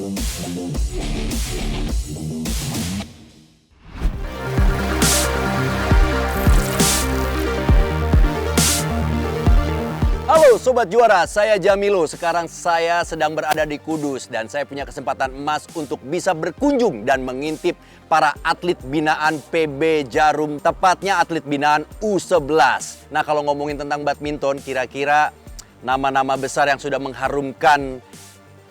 Halo Sobat Juara, saya Jamilo. Sekarang saya sedang berada di Kudus dan saya punya kesempatan emas untuk bisa berkunjung dan mengintip para atlet binaan PB Jarum, tepatnya atlet binaan U11. Nah, kalau ngomongin tentang badminton, kira-kira nama-nama besar yang sudah mengharumkan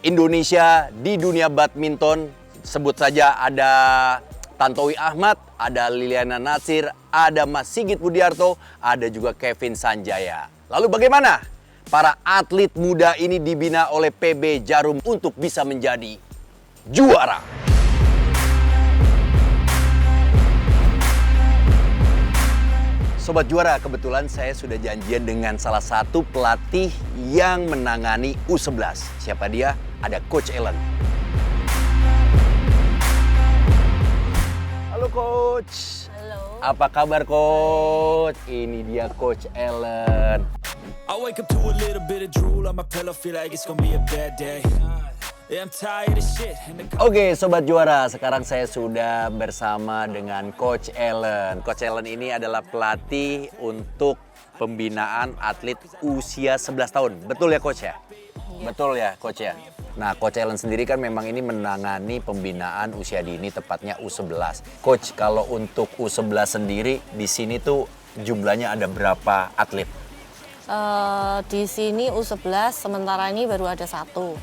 Indonesia di dunia badminton, sebut saja ada Tantowi Ahmad, ada Liliana Natsir, ada Mas Sigit Budiarto, ada juga Kevin Sanjaya. Lalu bagaimana para atlet muda ini dibina oleh PB Jarum untuk bisa menjadi juara? Sobat Juara, kebetulan saya sudah janjian dengan salah satu pelatih yang menangani U11. Siapa dia? Ada Coach Ellen. Halo Coach. Halo. Apa kabar Coach? Ini dia Coach Ellen. I wake up to a little bit of drool on my pillow, feel like it's gonna be a bad day. Yeah, I'm tired of shit. Oke, Sobat Juara, sekarang saya sudah bersama dengan Coach Ellen. Coach Ellen ini adalah pelatih untuk pembinaan atlet usia 11 tahun. Betul ya Coach ya? Iya. Betul ya Coach ya? Nah, Coach Ellen sendiri kan memang ini menangani pembinaan usia dini, tepatnya U11. Coach, kalau untuk U11 sendiri, di sini tuh jumlahnya ada berapa atlet? Di sini U11, sementara ini baru ada satu.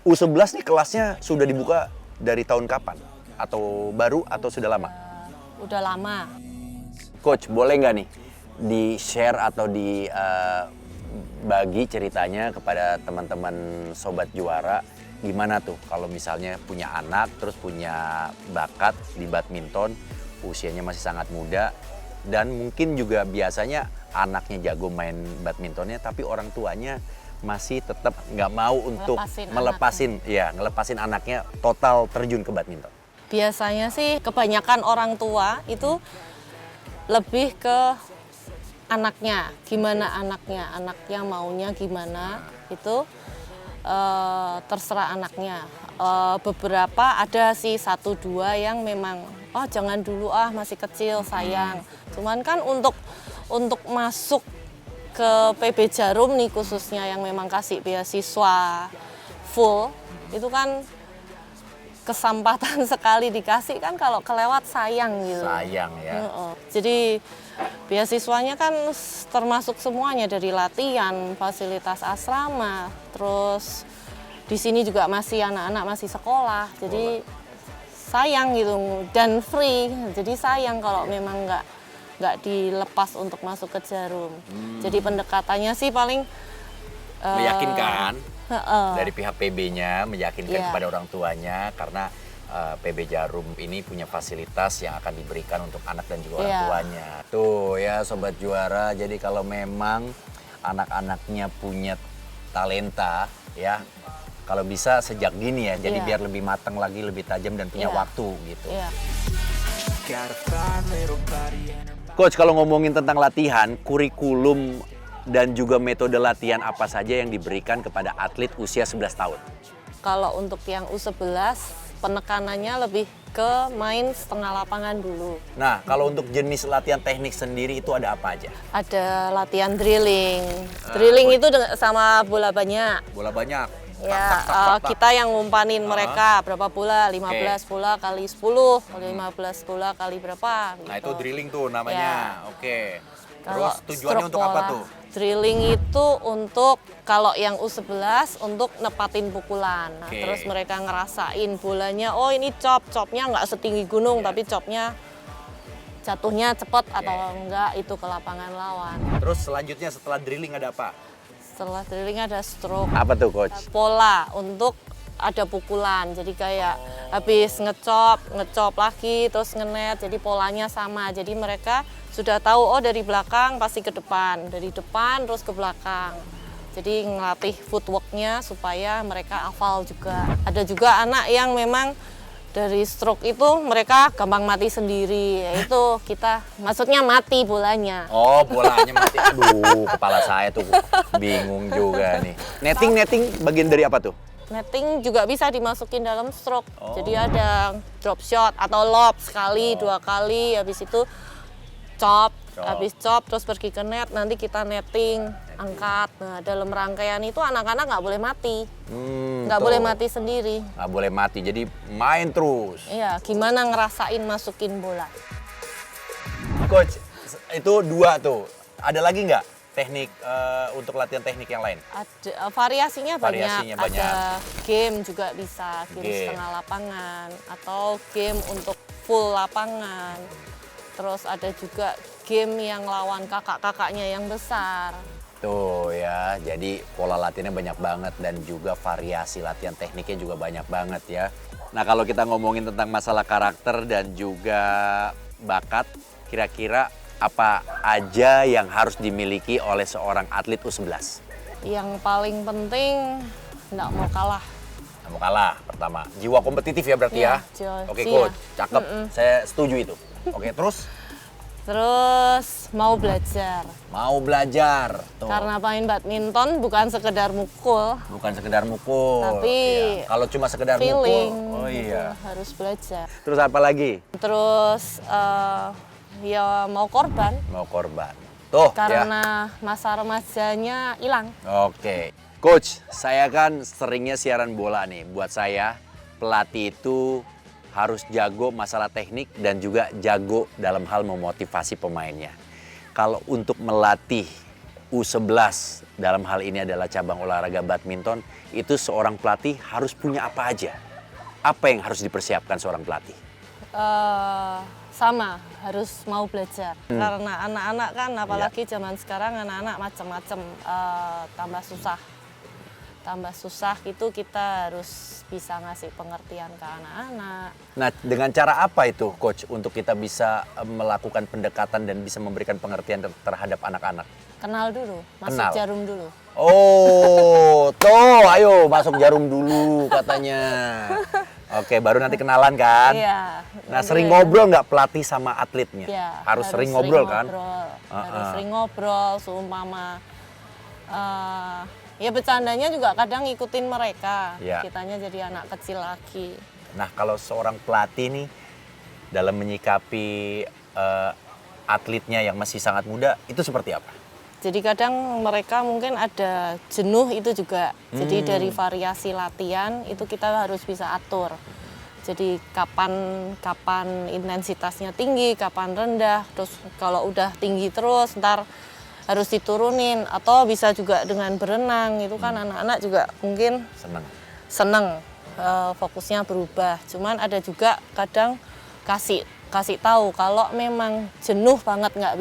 U11 nih kelasnya sudah dibuka dari tahun kapan? Atau baru atau sudah lama? Udah lama. Coach, boleh nggak nih di-share atau dibagi ceritanya kepada teman-teman Sobat Juara, gimana tuh kalau misalnya punya anak, terus punya bakat di badminton, usianya masih sangat muda, dan mungkin juga biasanya anaknya jago main badmintonnya, tapi orang tuanya masih tetap nggak mau untuk ngelepasin anaknya total terjun ke badminton. Biasanya sih kebanyakan orang tua itu lebih ke anaknya, gimana anaknya maunya gimana, itu terserah anaknya. Beberapa ada sih 1-2 yang memang, oh jangan dulu masih kecil sayang. Cuman kan untuk masuk ke PB Jarum nih khususnya yang memang kasih beasiswa full, itu kan kesempatan sekali dikasih kan, kalau kelewat sayang gitu. Sayang ya. Jadi beasiswanya kan termasuk semuanya, dari latihan, fasilitas asrama, terus di sini juga masih anak-anak masih sekolah, jadi sayang gitu, dan free, jadi sayang kalau memang nggak dilepas untuk masuk ke Jarum. Jadi pendekatannya sih paling meyakinkan dari pihak PB-nya, meyakinkan kepada orang tuanya, karena PB Jarum ini punya fasilitas yang akan diberikan untuk anak dan juga orang tuanya. Tuh ya Sobat Juara, jadi kalau memang anak-anaknya punya talenta ya, kalau bisa sejak dini ya, jadi biar lebih matang lagi, lebih tajam dan punya waktu gitu. Coach, kalau ngomongin tentang latihan, kurikulum dan juga metode latihan apa saja yang diberikan kepada atlet usia 11 tahun? Kalau untuk yang U11, penekanannya lebih ke main setengah lapangan dulu. Nah, kalau untuk jenis latihan teknik sendiri itu ada apa aja? Ada latihan drilling. Drilling itu sama bola banyak. Bola banyak. Ya, kita yang ngumpanin mereka berapa bola, 15 bola kali 10, 15 bola kali berapa. Gitu. Nah, itu drilling tuh namanya. Oke. Kalau terus tujuannya untuk apa tuh? Drilling itu untuk, kalau yang U11 untuk nepatin pukulan. Nah, terus mereka ngerasain bolanya, oh ini chopnya nggak setinggi gunung, tapi chopnya jatuhnya cepat atau enggak, itu ke lapangan lawan. Terus selanjutnya setelah drilling ada apa? Setelah drilling ada stroke. Apa tuh Coach? Pola untuk ada pukulan, jadi kayak habis ngecop lagi, terus ngenet, jadi polanya sama. Jadi mereka sudah tahu, oh dari belakang pasti ke depan, dari depan terus ke belakang. Jadi ngelatih footworknya supaya mereka hafal juga. Ada juga anak yang memang dari stroke itu mereka gampang mati sendiri, yaitu kita maksudnya mati bolanya. Oh, bolanya mati. Aduh, kepala saya tuh bingung juga nih. Netting bagian dari apa tuh? Netting juga bisa dimasukin dalam stroke. Oh. Jadi ada drop shot atau lob sekali, 2 kali, habis itu chop, habis chop terus pergi ke net, nanti kita netting, angkat. Nah, dalam rangkaian itu anak-anak nggak boleh mati. Nggak boleh mati sendiri. Nggak boleh mati, jadi main terus. Iya, gimana ngerasain masukin bola. Coach, itu 2 tuh. Ada lagi nggak teknik untuk latihan teknik yang lain? Ada variasinya Variasinya banyak. banyak. Ada game juga bisa, game setengah lapangan atau game untuk full lapangan. Terus ada juga game yang lawan kakak-kakaknya yang besar. Tuh ya, jadi pola latihannya banyak banget dan juga variasi latihan tekniknya juga banyak banget ya. Nah, kalau kita ngomongin tentang masalah karakter dan juga bakat, kira-kira apa aja yang harus dimiliki oleh seorang atlet U11? Yang paling penting nggak mau kalah. Nggak mau kalah, pertama. Jiwa kompetitif ya berarti Iya, ya? jiwa, Oke, iya. coach. Cakep. Saya setuju itu. Oke, terus? Terus mau belajar. Mau belajar. Tuh. Karena main badminton bukan sekedar mukul, Bukan sekedar mukul. Tapi Iya. Kalau cuma sekedar feeling. mukul, oh iya. Harus belajar. Terus apa lagi? Terus ya mau korban. Mau korban. Tuh, ya. Karena masa remajanya hilang. Oke. Coach, saya kan seringnya siaran bola nih. Buat saya, pelatih itu harus jago masalah teknik dan juga jago dalam hal memotivasi pemainnya. Kalau untuk melatih U11 dalam hal ini adalah cabang olahraga badminton, itu seorang pelatih harus punya apa aja? Apa yang harus dipersiapkan seorang pelatih? Sama, harus mau belajar. Karena anak-anak kan, apalagi zaman sekarang anak-anak macam-macam, tambah susah gitu, kita harus bisa ngasih pengertian ke anak-anak. Nah, dengan cara apa itu, Coach, untuk kita bisa melakukan pendekatan dan bisa memberikan pengertian terhadap anak-anak? Kenal dulu, masuk Kenal. jarum dulu. Oh, tuh, ayo masuk jarum dulu katanya. Oke, baru nanti kenalan kan? Iya. Nah, sering ngobrol nggak pelatih sama atletnya? Iya, harus sering ngobrol kan? Harus sering ngobrol, seumpama ya bercandanya juga kadang ngikutin mereka. Iya. Kitanya jadi anak kecil lagi. Nah, kalau seorang pelatih nih dalam menyikapi atletnya yang masih sangat muda, itu seperti apa? Jadi kadang mereka mungkin ada jenuh itu juga. Jadi dari variasi latihan itu kita harus bisa atur. Jadi kapan intensitasnya tinggi, kapan rendah. Terus kalau udah tinggi terus ntar harus diturunin, atau bisa juga dengan berenang. Itu kan anak-anak juga mungkin seneng, fokusnya berubah. Cuman ada juga kadang kasih tahu kalau memang jenuh banget, nggak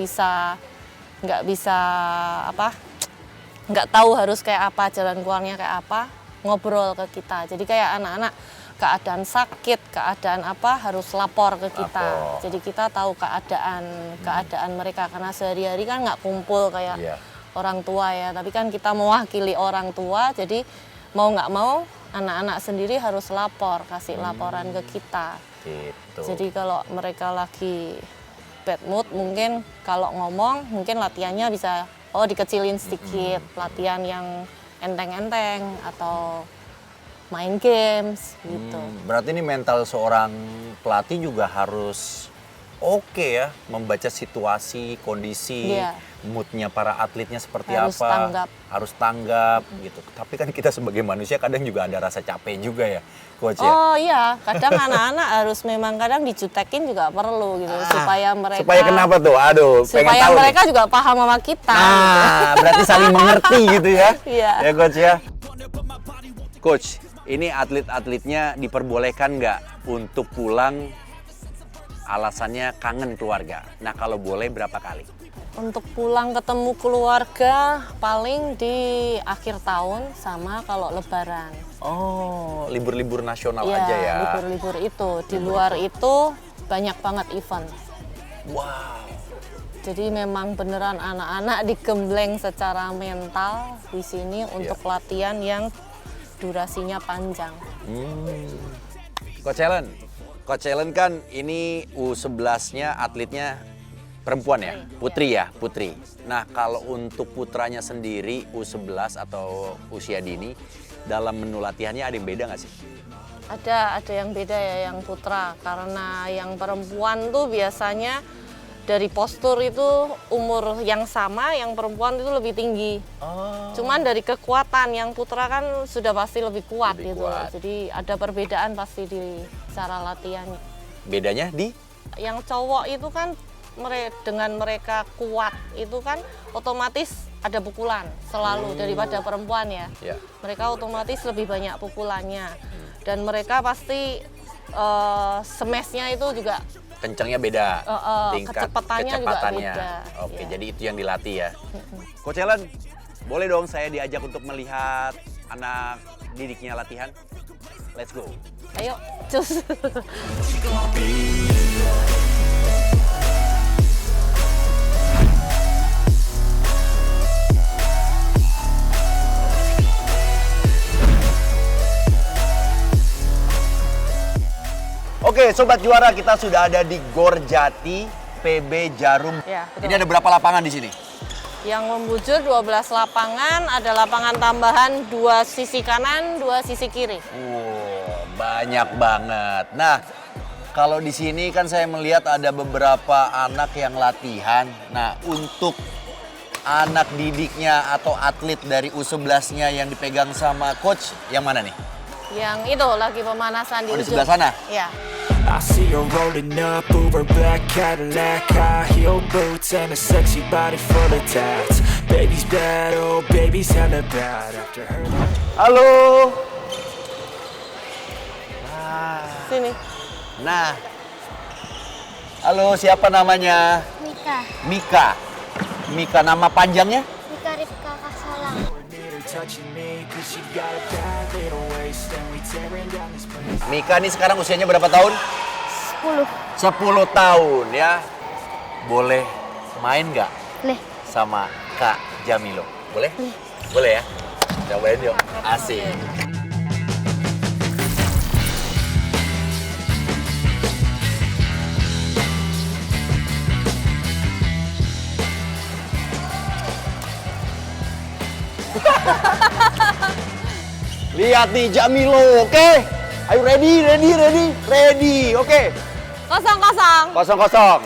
tahu harus kayak apa, jalan keluarnya kayak apa, ngobrol ke kita. Jadi kayak anak-anak keadaan sakit, keadaan apa, harus lapor ke kita. Jadi kita tahu keadaan mereka, karena sehari-hari kan nggak kumpul kayak orang tua ya. Tapi kan kita mewakili orang tua, jadi mau nggak mau anak-anak sendiri harus lapor, kasih laporan ke kita. Gitu. Jadi kalau mereka lagi bad mood, mungkin kalau ngomong mungkin latihannya bisa dikecilin sedikit, latihan yang enteng-enteng atau main games gitu. Berarti ini mental seorang pelatih juga harus oke ya, membaca situasi, kondisi, moodnya para atletnya seperti apa. Harus tanggap gitu. Tapi kan kita sebagai manusia kadang juga ada rasa capek juga ya, Coach ya? Oh iya, kadang anak-anak harus memang kadang dijutekin juga perlu gitu, supaya mereka... Supaya kenapa tuh? Aduh, pengen supaya tahu mereka nih. juga paham sama kita. Berarti saling mengerti gitu ya? Iya. Ya, Coach ya? Coach, ini atlet-atletnya diperbolehkan nggak untuk pulang alasannya kangen keluarga? Nah, kalau boleh berapa kali? Untuk pulang ketemu keluarga paling di akhir tahun sama kalau lebaran. Oh, libur-libur nasional aja ya? Libur-libur itu. Di luar itu banyak banget event. Wow. Jadi memang beneran anak-anak digembleng secara mental di sini untuk latihan yang durasinya panjang. Coach Ellen kan ini U11-nya atletnya Perempuan ya? Putri ya? Putri. Nah, kalau untuk putranya sendiri U11 atau usia dini, dalam menu latihannya ada yang beda nggak sih? Ada yang beda ya yang putra, karena yang perempuan tuh biasanya dari postur itu umur yang sama, yang perempuan itu lebih tinggi. Oh. Cuman dari kekuatan yang putra kan sudah pasti lebih kuat Lebih gitu. kuat. Jadi ada perbedaan pasti di cara latihannya. Bedanya di? Yang cowok itu kan dengan mereka kuat itu kan otomatis ada pukulan selalu daripada perempuan ya. Ya. Mereka otomatis lebih banyak pukulannya dan mereka pasti smashnya itu juga Kencangnya beda, tingkat kecepatannya juga kecepatannya. beda. Oke, Ya. jadi itu yang dilatih ya. Coach Ellen, boleh dong saya diajak untuk melihat anak didiknya latihan? Let's go. Ayo, cus. Oke, Sobat Juara, kita sudah ada di Gor Jati, PB Jarum. Ya, betul. Ini ada berapa lapangan di sini? Yang membujur 12 lapangan, ada lapangan tambahan 2 sisi kanan, 2 sisi kiri. Wow, banyak banget. Nah, kalau di sini kan saya melihat ada beberapa anak yang latihan. Nah, untuk anak didiknya atau atlet dari U11-nya yang dipegang sama coach, yang mana nih? Yang itu lagi pemanasan di Oh, di ujung. sebelah sana? Ya. I see her rolling up, Uber black Cadillac, high heel boots and a sexy body full of tats. Baby's bad, oh baby's hella bad. After her. Halo. Sini. Nah. Halo, siapa namanya? Mika, Mika. Mika, nama panjangnya? Mika Rifka Kasalang. Need her touching me, cause she got a bad little waist, and we tearing down this place. Mika nih sekarang usianya berapa tahun? 10. 10 tahun ya. Boleh main nggak Leh, sama Kak Jamilo? Boleh? Boleh ya? Cobain yuk. Asik. Lihat nih Jamilo, oke? Ayo ready. Oke. Kosong. Kosong.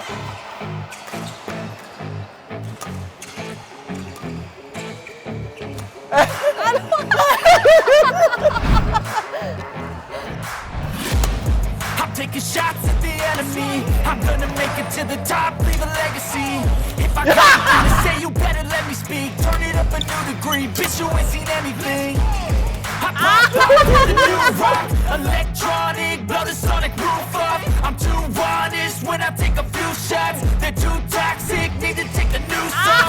I'm taking shots at the enemy. I'm gonna make it to the top, leave a legacy. If I got something to say, you better let me speak. Turn it up a new degree, bitch, you ain't seen anything. I pop up with a new rock, electronic, blow the sonic roof up. I'm too honest when I take a few shots. They're too toxic, need to take a new song.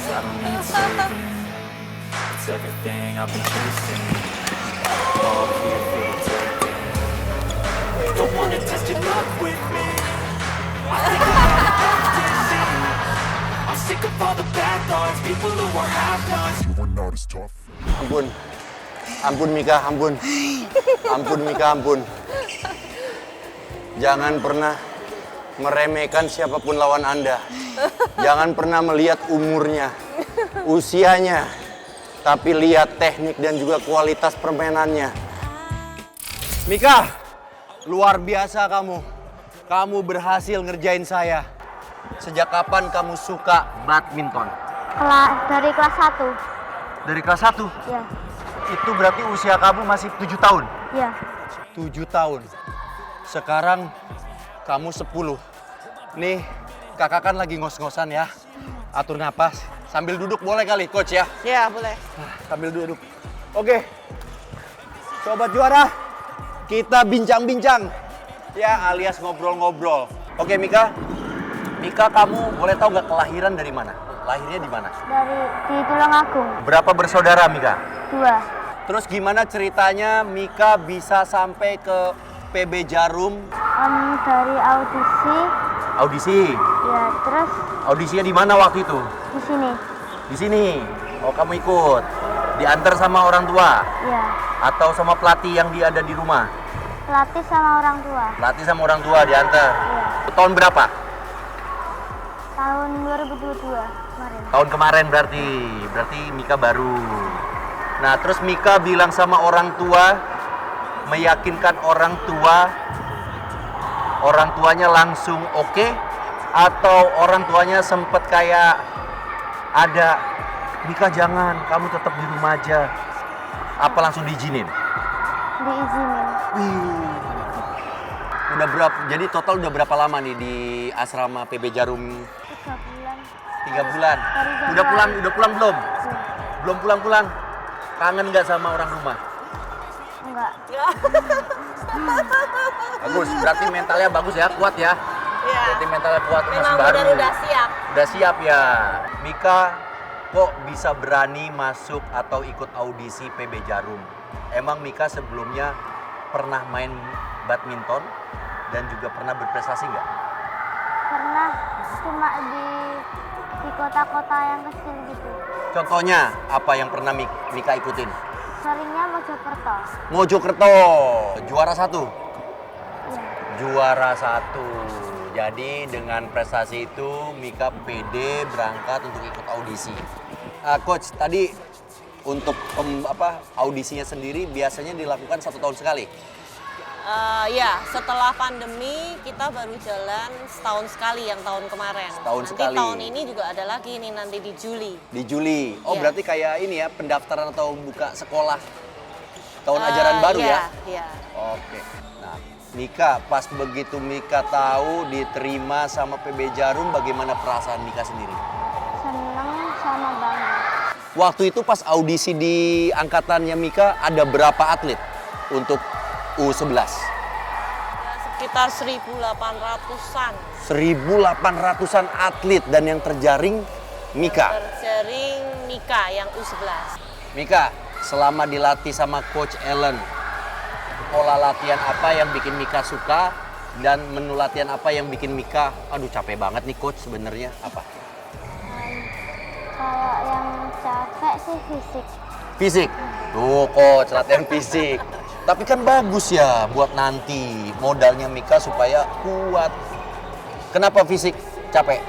I don't need saving. It's everything I've been chasing. All here for the taking. Don't wanna test your luck with me. I think I got a competition. I'm sick of all the bad thoughts, people who are half-nots. Ampun Mika, ampun. Ampun Mika, ampun. Jangan pernah meremehkan siapapun lawan Anda. Jangan pernah melihat umurnya, usianya, tapi lihat teknik dan juga kualitas permainannya. Mika, luar biasa kamu. Kamu berhasil ngerjain saya. Sejak kapan kamu suka badminton? dari kelas 1. Dari kelas 1? Ya, Itu berarti usia kamu masih 7 tahun? ya. 7 tahun. Sekarang kamu 10. Nih, kakak kan lagi ngos-ngosan ya. Atur napas. Sambil duduk boleh kali, coach ya? Ya, boleh. Sambil duduk. Oke. Sobat Juara, kita bincang-bincang. Ya, alias ngobrol-ngobrol. Oke, Mika. Mika, kamu boleh tahu nggak kelahiran dari mana? Lahirnya di mana? Di Tulungagung, Berapa bersaudara, Mika? 2. Terus gimana ceritanya Mika bisa sampai ke PB Jarum? Dari audisi, Audisi. ya terus Audisinya di mana waktu itu? di sini, Di sini. Oh, kamu ikut. Diantar sama orang tua ya, atau sama pelatih yang ada di rumah? Pelatih sama orang tua. Pelatih sama orang tua diantar. Iya. Tahun berapa? Tahun 2022 kemarin. Tahun kemarin berarti. Berarti Mika baru. Nah, terus Mika bilang sama orang tua, meyakinkan orang tua, orang tuanya langsung oke, atau orang tuanya sempet kayak ada, Mika jangan, kamu tetap di rumah aja. Apa langsung diizinin? Diizinin. Wih. Udah berapa? Jadi total udah berapa lama nih di asrama PB Jarum? 3 bulan. 3 bulan. Dari Udah pulang belum? Belum. Belum pulang. Kangen nggak sama orang rumah? Enggak. Bagus, berarti mentalnya bagus ya, kuat ya. Iya. Berarti mentalnya kuat, masih Memang baru. udah siap. Udah siap ya. Mika kok bisa berani masuk atau ikut audisi PB Jarum? Emang Mika sebelumnya pernah main badminton dan juga pernah berprestasi nggak? Pernah cuma di kota-kota yang kecil gitu. Contohnya apa yang pernah Mika ikutin? Seringnya Mojokerto. Mojokerto, juara 1. Iya. Juara 1. Jadi dengan prestasi itu Mika pede berangkat untuk ikut audisi. Coach, tadi untuk audisinya sendiri biasanya dilakukan 1 tahun sekali. Ya, setelah pandemi kita baru jalan setahun sekali yang tahun kemarin. Setahun nanti sekali. tahun ini juga ada lagi nih nanti di Juli. Di Juli. Oh, Iya. berarti kayak ini ya, pendaftaran atau buka sekolah tahun ajaran baru Iya, ya? Iya. Oke. Nah, Mika, pas begitu Mika tahu diterima sama PB Jarum, bagaimana perasaan Mika sendiri? Seneng sama bangga. Waktu itu pas audisi di angkatannya Mika, ada berapa atlet untuk U11? Ya, sekitar 1.800-an. 1.800-an atlet dan yang terjaring Mika. Terjaring Mika yang U11. Mika, selama dilatih sama Coach Ellen, pola latihan apa yang bikin Mika suka dan menu latihan apa yang bikin Mika, aduh capek banget nih Coach sebenarnya apa? Kalau yang capek sih fisik. Fisik. Tuh Coach, latihan fisik. Tapi kan bagus ya buat nanti modalnya Mika supaya kuat. Kenapa fisik capek?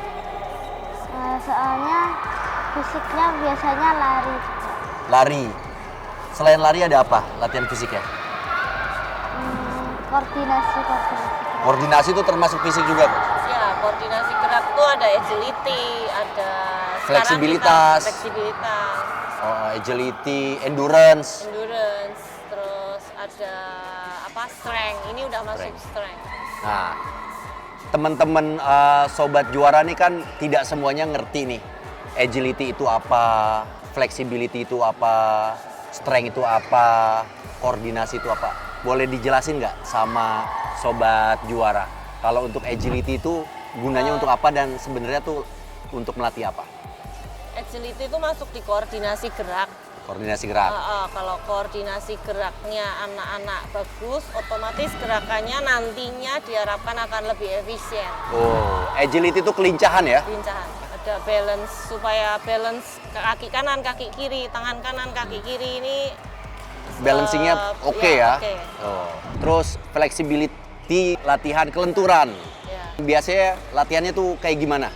Soalnya fisiknya biasanya lari. Lari. Selain lari ada apa latihan fisiknya? Koordinasi. Koordinasi itu termasuk fisik juga, Coach? Ya, koordinasi gerak tuh ada agility, ada sekarang Fleksibilitas. fleksibilitas, Oh, agility, endurance. endurance, terus ada strength. Ini udah masuk strength. Nah, teman-teman sobat juara nih kan tidak semuanya ngerti nih. Agility itu apa, flexibility itu apa, strength itu apa, koordinasi itu apa. Boleh dijelasin nggak sama sobat juara? Kalau untuk agility itu gunanya untuk apa dan sebenarnya tuh untuk melatih apa? Agility itu masuk di koordinasi gerak. Koordinasi gerak. Kalau koordinasi geraknya anak-anak bagus, otomatis gerakannya nantinya diharapkan akan lebih efisien. Oh, agility itu kelincahan ya? Lincahan. Ada balance, supaya balance kaki kanan, kaki kiri, tangan kanan, kaki kiri ini Balancingnya oke ya? oke. Oh. Terus flexibility, latihan kelenturan. Ya. Biasanya latihannya tuh kayak gimana?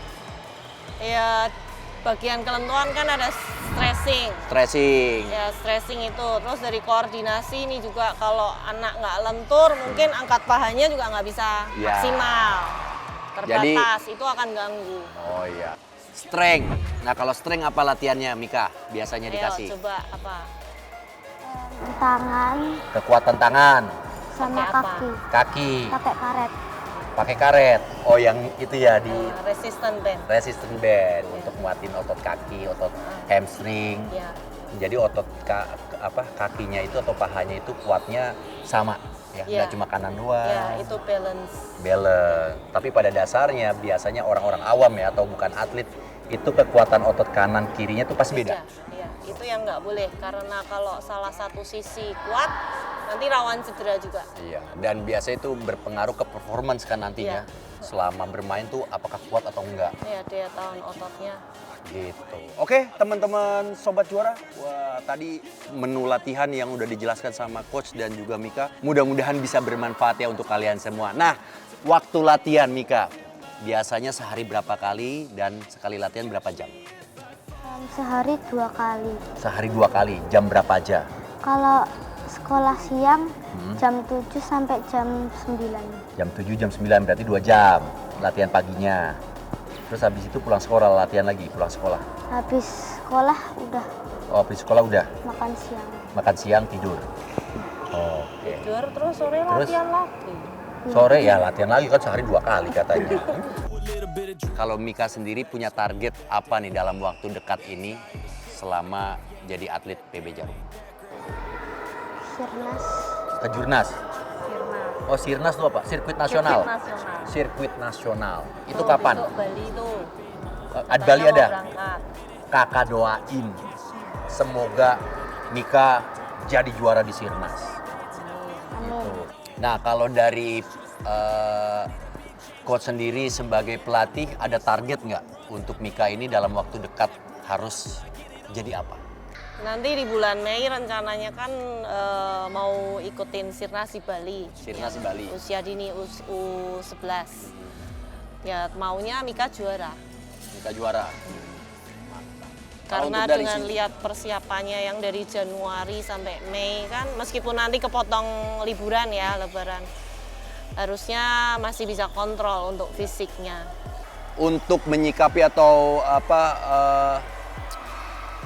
Ya, bagian kelenturan kan ada stretching. Stretching. Ya, stretching itu. Terus dari koordinasi ini juga kalau anak nggak lentur, mungkin angkat pahanya juga nggak bisa Ya. maksimal. Terbatas, itu akan ganggu. Oh iya. Strength. Nah kalau strength apa latihannya Mika? Biasanya Ayo, dikasih. coba apa? Tangan Kekuatan tangan, sama Pakai apa? kaki. kaki, Pakai karet. pakai karet. Oh yang itu ya di Resistant band. resistant band untuk muatin otot kaki, otot hamstring. Ya. Jadi otot kakinya itu atau pahanya itu kuatnya sama ya, Iya. nggak cuma kanan doang. Ya, itu balance. Balance. Tapi pada dasarnya biasanya orang-orang awam ya atau bukan atlet itu kekuatan otot kanan kirinya itu pasti beda. Ya, itu yang nggak boleh karena kalau salah satu sisi kuat nanti rawan cedera juga. Iya. Dan biasanya itu berpengaruh ke performance kan nantinya. Iya. Selama bermain tuh apakah kuat atau enggak. Ya, daya tahan ototnya. Gitu. Oke, teman-teman sobat juara. Wah, tadi menu latihan yang udah dijelaskan sama coach dan juga Mika, mudah-mudahan bisa bermanfaat ya untuk kalian semua. Nah, waktu latihan Mika, biasanya sehari berapa kali dan sekali latihan berapa jam? Sehari 2 kali. Sehari 2 kali, jam berapa aja? Kalau sekolah siang jam 7 sampai jam 9. Jam 7, jam 9, berarti 2 jam latihan paginya. Terus habis itu pulang sekolah, latihan lagi, pulang sekolah. Habis sekolah udah Oh, habis sekolah udah makan siang. makan siang, tidur. Oke. Tidur terus sore Terus? latihan lagi. Sore ya latihan lagi kan sehari 2 kali katanya. Kalau Mika sendiri punya target apa nih dalam waktu dekat ini selama jadi atlet PB Jarum? Sirnas. Kejurnas. Oh, Sirnas itu apa? Sirkuit nasional. Sirkuit nasional. Itu kapan? Besok Bali itu. Ad Bali ada. Berangkat. Kakak doain semoga Mika jadi juara di Sirnas. Amin. Nah, kalau dari coach sendiri sebagai pelatih ada target nggak untuk Mika ini dalam waktu dekat harus jadi apa? Nanti di bulan Mei rencananya kan mau ikutin Sirnas di Bali. Sirnas di Bali. Usia dini U11. Ya maunya Mika juara. Mika juara. Kalau Karena untuk dari dengan sini- lihat persiapannya yang dari Januari sampai Mei kan, meskipun nanti kepotong liburan ya, lebaran, harusnya masih bisa kontrol untuk fisiknya. Untuk menyikapi atau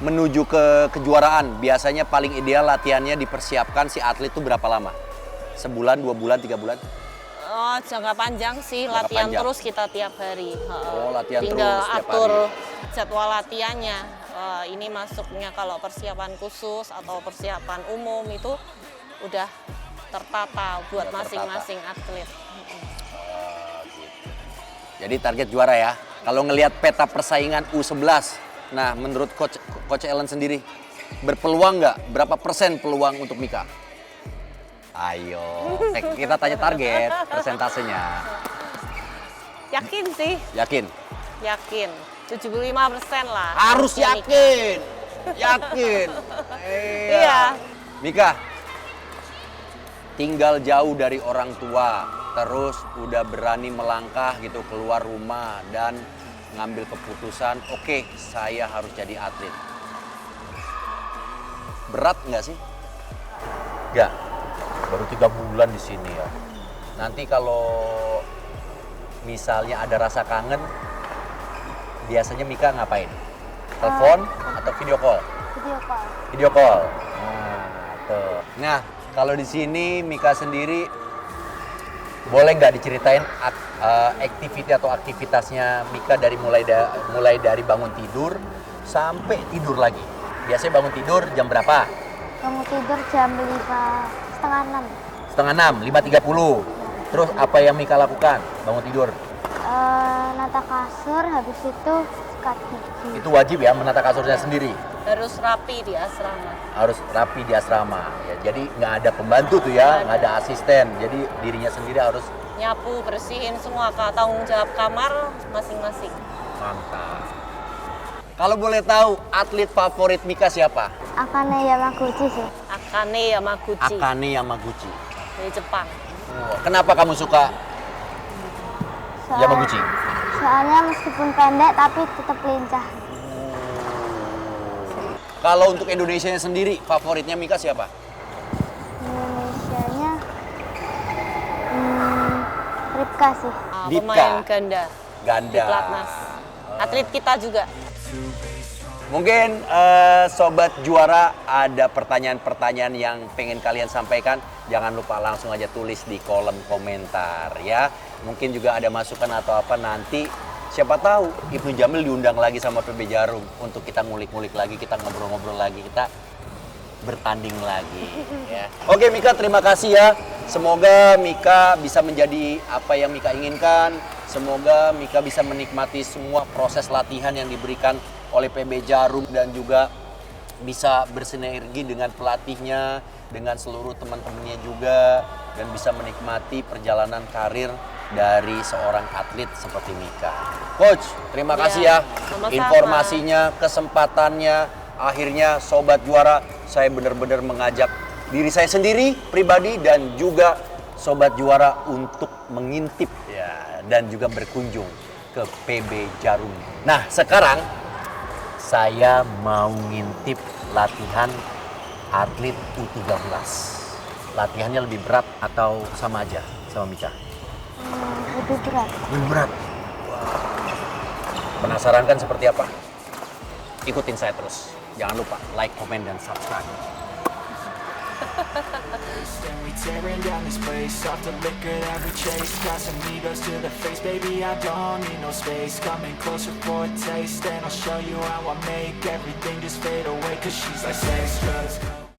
menuju ke kejuaraan, biasanya paling ideal latihannya dipersiapkan si atlet itu berapa lama? Sebulan, 2 bulan, 3 bulan? Oh, jangka panjang sih, Jangka latihan panjang. terus kita tiap hari. Oh, latihan Tinggal terus tiap atur hari. jadwal latihannya. Ini masuknya kalau persiapan khusus atau persiapan umum itu udah tertata buat Udah tertata. masing-masing atlet. Jadi target juara ya. Kalau ngelihat peta persaingan U11, nah menurut Coach Ellen sendiri, berpeluang nggak? Berapa persen peluang untuk Mika? Ayo, kita tanya target, persentasenya. Yakin sih, Yakin? yakin. 75% lah. Harus Harusnya yakin, yakin. Iya. Mika, tinggal jauh dari orang tua, terus udah berani melangkah gitu keluar rumah dan ngambil keputusan, oke, saya harus jadi atlet. Berat nggak sih? Nggak, baru 3 bulan di sini ya. Nanti kalau misalnya ada rasa kangen, biasanya Mika ngapain? Telepon atau video call? Video call. Video call. Nah, tuh. Nah, kalau di sini Mika sendiri boleh nggak diceritain activity atau aktivitasnya Mika dari mulai dari bangun tidur sampai tidur lagi. Biasanya bangun tidur jam berapa? Kamu tidur jam 5:30. Setengah 6, 5.30. Terus apa yang Mika lakukan bangun tidur? Nata kasur, habis itu sikat gigi. Itu wajib ya menata kasurnya sendiri. Harus rapi di asrama. Harus rapi di asrama. Ya, jadi nggak ada pembantu tuh ya, nggak ada asisten. Jadi dirinya sendiri harus Nyapu, bersihin semua, tanggung jawab kamar masing-masing. mantap. Kalau boleh tahu, atlet favorit Mika siapa? Akane Yamaguchi sih. Akane Yamaguchi Akane Yamaguchi. dari Jepang. Oh, kenapa kamu suka Yamaguchi? Soalnya meskipun pendek tapi tetap lincah. Kalau untuk Indonesia sendiri, favoritnya Mika siapa? Indonesianya Ripka sih. Dipka. Pemain ganda di Ganda. Platnas. Atlet kita juga. Mungkin Sobat Juara ada pertanyaan-pertanyaan yang pengen kalian sampaikan. Jangan lupa langsung aja tulis di kolom komentar ya. Mungkin juga ada masukan atau apa nanti. Siapa tahu Ibnu Jamil diundang lagi sama PB Jarum untuk kita ngulik-ngulik lagi, kita ngobrol-ngobrol lagi, kita bertanding lagi ya. Oke Mika, terima kasih ya. Semoga Mika bisa menjadi apa yang Mika inginkan. Semoga Mika bisa menikmati semua proses latihan yang diberikan oleh PB Jarum dan juga bisa bersinergi dengan pelatihnya, dengan seluruh teman-temannya juga dan bisa menikmati perjalanan karir dari seorang atlet seperti Mika. Coach, terima kasih ya sama-sama. informasinya, kesempatannya akhirnya Sobat Juara, saya benar-benar mengajak diri saya sendiri pribadi dan juga Sobat Juara untuk mengintip ya, dan juga berkunjung ke PB Jarum. Nah, sekarang saya mau ngintip latihan atlet U13. Latihannya lebih berat atau sama aja sama Mika? Lebih berat. Lebih berat. Penasaran kan seperti apa? Ikutin saya terus. Jangan lupa like, komen, dan subscribe. And we tearing down this place off the liquor that we chase. Casamigos to the face, baby, I don't need no space. Coming closer for a taste, and I'll show you how I make everything just fade away. Cause she's like sex, drugs,